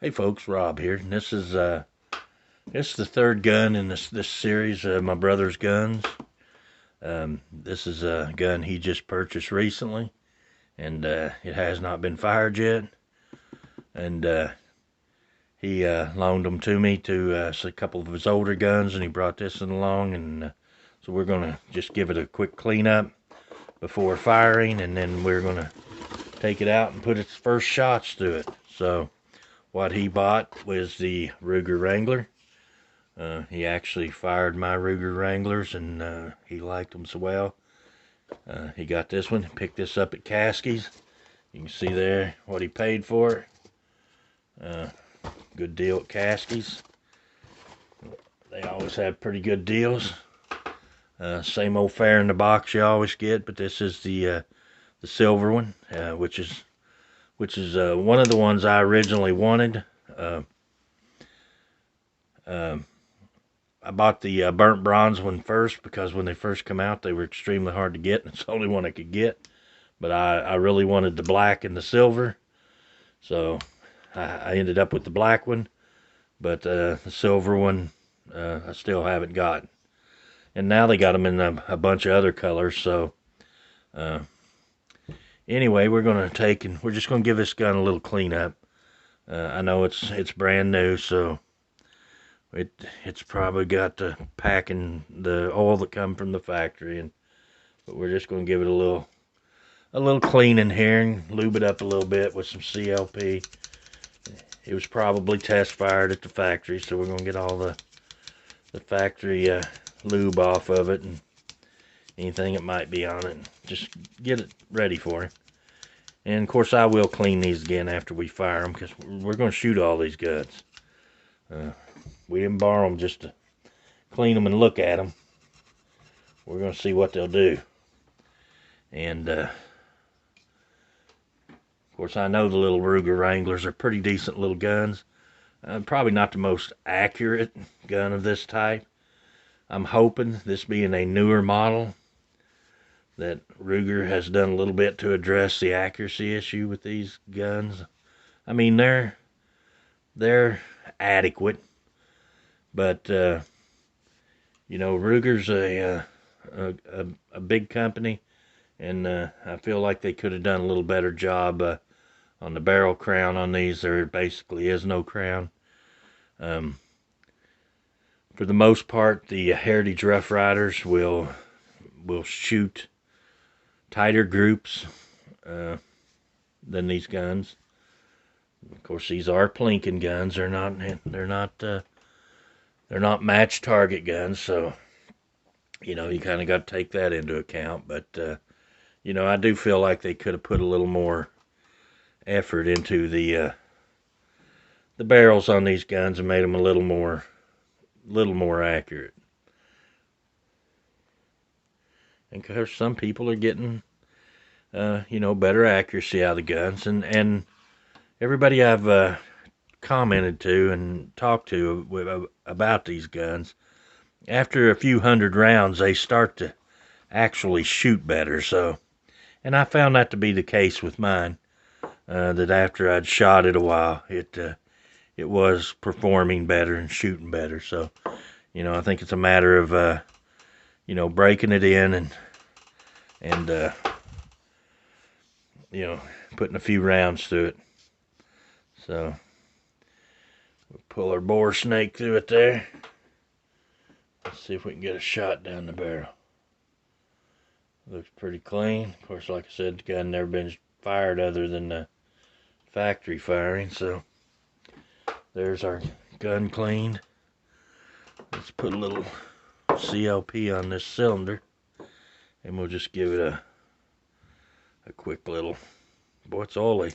Hey folks, Rob here. This is the third gun in this series of my brother's guns. This is a gun he just purchased recently, and it has not been fired yet. And he loaned them to me to a couple of his older guns, and he brought this one along. And so we're gonna just give it a quick cleanup before firing, and then we're gonna take it out and put its first shots through it. So what he bought was the Ruger Wrangler. He actually fired my Ruger Wranglers, and he liked them so well. He got this one, picked this up at Caskey's. You can see there what he paid for it. Good deal at Caskey's. They always have pretty good deals. Same old fare in the box you always get, but this is the silver one, which is one of the ones I originally wanted. I bought the burnt bronze one first because when they first come out they were extremely hard to get, and it's the only one I could get. But I really wanted the black and the silver, so I ended up with the black one. But the silver one I still haven't got. And now they got them in a bunch of other colors. So anyway, we're just gonna give this gun a little cleanup. I know it's brand new, so it's probably got the packing, the oil that come from the factory, but we're just gonna give it a little cleaning here and lube it up a little bit with some CLP. It was probably test fired at the factory, so we're gonna get all the factory lube off of it and anything that might be on it. Just get it ready for it. And of course I will clean these again after we fire them, because we're gonna shoot all these guns. We didn't borrow them just to clean them and look at them. We're going to see what they'll do. And, of course, I know the little Ruger Wranglers are pretty decent little guns. Probably not the most accurate gun of this type. I'm hoping, this being a newer model, that Ruger has done a little bit to address the accuracy issue with these guns. I mean, they're adequate. But, you know, Ruger's a big company, and I feel like they could have done a little better job on the barrel crown on these. There basically is no crown. For the most part, the Heritage Rough Riders will shoot tighter groups than these guns. Of course, these are plinking guns. They're not match target guns, so, you know, you kind of got to take that into account. But, you know, I do feel like they could have put a little more effort into the barrels on these guns and made them a little more accurate. And of course, some people are getting, you know, better accuracy out of the guns. And everybody I've commented to and talked to about these guns, after a few hundred rounds they start to actually shoot better. So, and I found that to be the case with mine, that after I'd shot it a while, it was performing better and shooting better. So, you know, I think it's a matter of you know, breaking it in and you know, putting a few rounds through it. So we'll pull our bore snake through it there. Let's see if we can get a shot down the barrel. Looks pretty clean. Of course, like I said, the gun never been fired other than the factory firing. So there's our gun cleaned. Let's put a little CLP on this cylinder, and we'll just give it a quick little, boy, it's oily.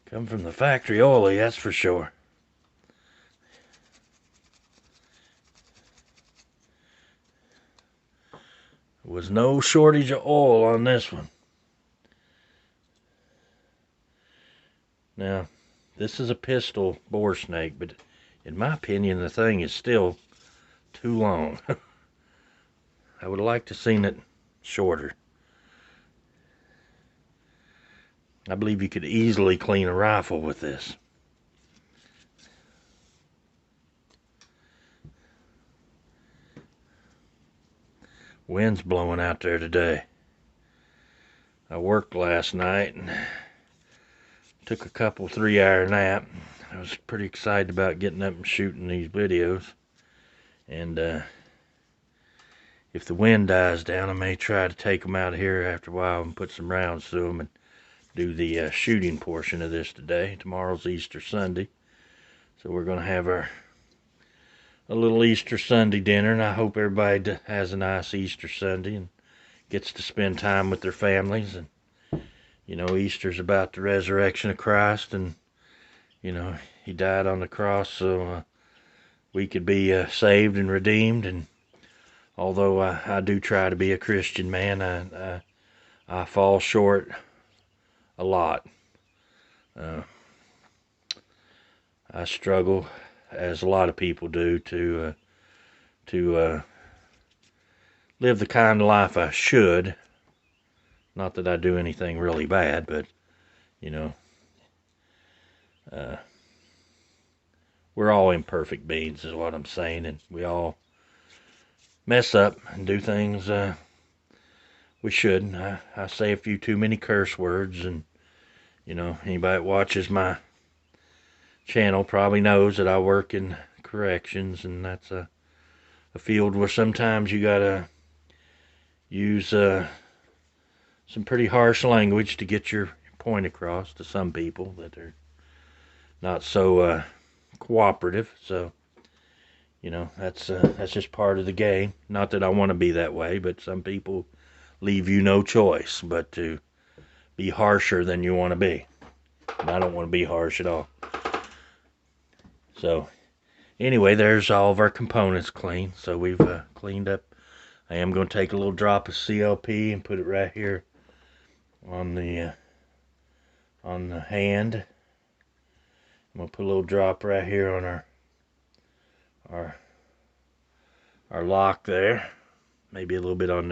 Come from the factory oily, that's for sure. There was no shortage of oil on this one. Now, this is a pistol bore snake, but in my opinion, the thing is still too long. I would have liked to have seen it shorter. I believe you could easily clean a rifle with this. Wind's blowing out there today. I worked last night and took a couple 3-hour nap. I was pretty excited about getting up and shooting these videos. And if the wind dies down, I may try to take them out of here after a while and put some rounds through them and do the shooting portion of this today. Tomorrow's Easter Sunday, so we're going to have a little Easter Sunday dinner, and I hope everybody has a nice Easter Sunday and gets to spend time with their families. And you know, Easter's about the resurrection of Christ, and you know, he died on the cross so we could be saved and redeemed. And although I do try to be a Christian man, I fall short a lot. I struggle, as a lot of people do, to live the kind of life I should. Not that I do anything really bad, but you know, we're all imperfect beings, is what I'm saying, and we all mess up and do things we shouldn't. I say a few too many curse words, and you know, anybody that watches my channel probably knows that I work in corrections, and that's a field where sometimes you gotta use some pretty harsh language to get your point across to some people that are not so cooperative. So you know, that's just part of the game. Not that I want to be that way, but some people leave you no choice but to be harsher than you want to be. And I don't want to be harsh at all. So anyway, there's all of our components clean. So we've cleaned up. I am going to take a little drop of CLP and put it right here on the hand. I'm going to put a little drop right here on our lock there. Maybe a little bit on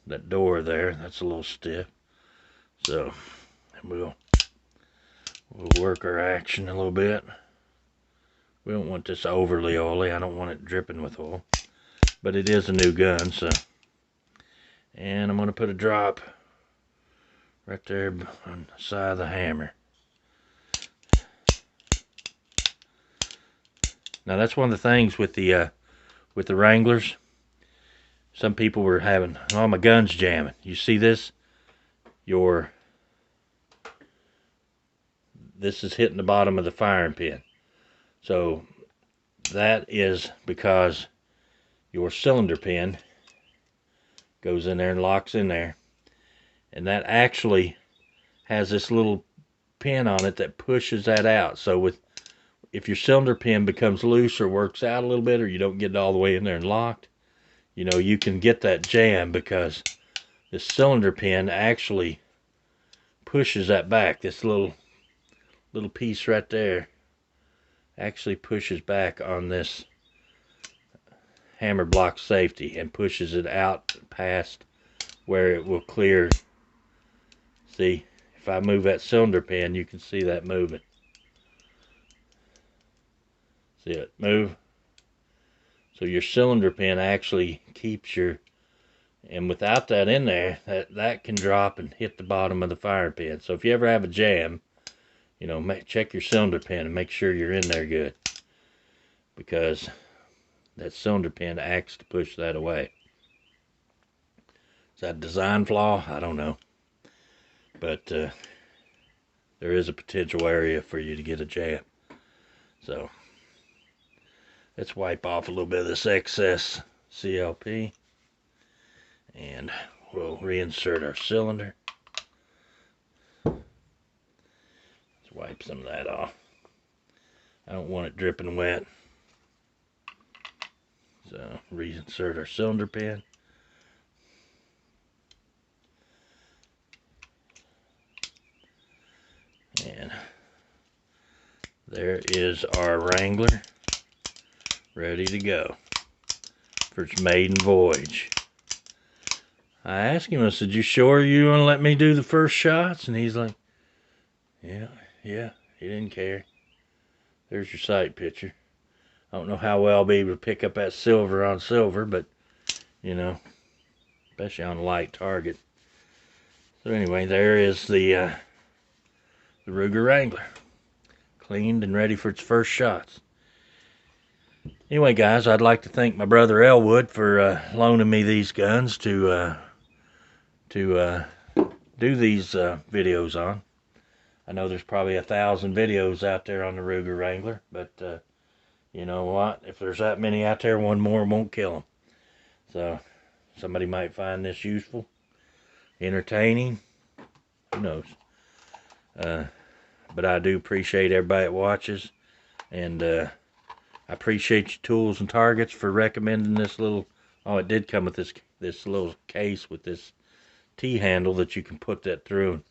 that door there. That's a little stiff. So we'll work our action a little bit. We don't want this overly oily. I don't want it dripping with oil. But it is a new gun, so. And I'm going to put a drop right there on the side of the hammer. Now that's one of the things with the Wranglers. Some people were having, oh, my gun's jamming. You see this? This is hitting the bottom of the firing pin. So that is because your cylinder pin goes in there and locks in there. And that actually has this little pin on it that pushes that out. So if your cylinder pin becomes loose or works out a little bit, or you don't get it all the way in there and locked, you know, you can get that jam because this cylinder pin actually pushes that back. This little piece right there actually pushes back on this hammer block safety and pushes it out past where it will clear. See, if I move that cylinder pin, you can see that moving. See it move? So your cylinder pin actually keeps and without that in there, that can drop and hit the bottom of the firing pin. So if you ever have a jam, you know, check your cylinder pin and make sure you're in there good, because that cylinder pin acts to push that away. Is that a design flaw? I don't know. But there is a potential area for you to get a jam. So let's wipe off a little bit of this excess CLP, and we'll reinsert our cylinder. Wipe some of that off. I don't want it dripping wet. So reinsert our cylinder pin. And there is our Wrangler ready to go for its maiden voyage. I asked him, I said, you sure you want to let me do the first shots? And he's like, yeah, he didn't care. There's your sight picture. I don't know how well I'll be able to pick up that silver on silver, but, you know, especially on a light target. So anyway, there is the Ruger Wrangler, cleaned and ready for its first shots. Anyway, guys, I'd like to thank my brother Elwood for loaning me these guns to do these videos on. I know there's probably 1,000 videos out there on the Ruger Wrangler, but you know what? If there's that many out there, one more won't kill them. So somebody might find this useful, entertaining. Who knows? But I do appreciate everybody that watches, and I appreciate your tools and targets for recommending this little. Oh, it did come with this little case with this T-handle that you can put that through and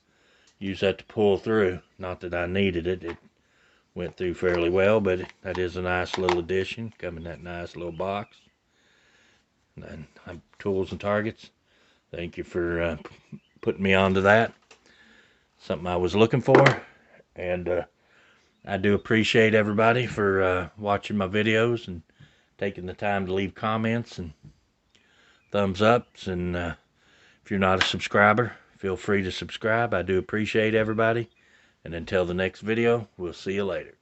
use that to pull through. Not that I needed it. It went through fairly well, but that is a nice little addition. Come in that nice little box. And tools and targets. Thank you for putting me onto that. Something I was looking for. And I do appreciate everybody for watching my videos and taking the time to leave comments and thumbs ups. And if you're not a subscriber, feel free to subscribe. I do appreciate everybody. And until the next video, we'll see you later.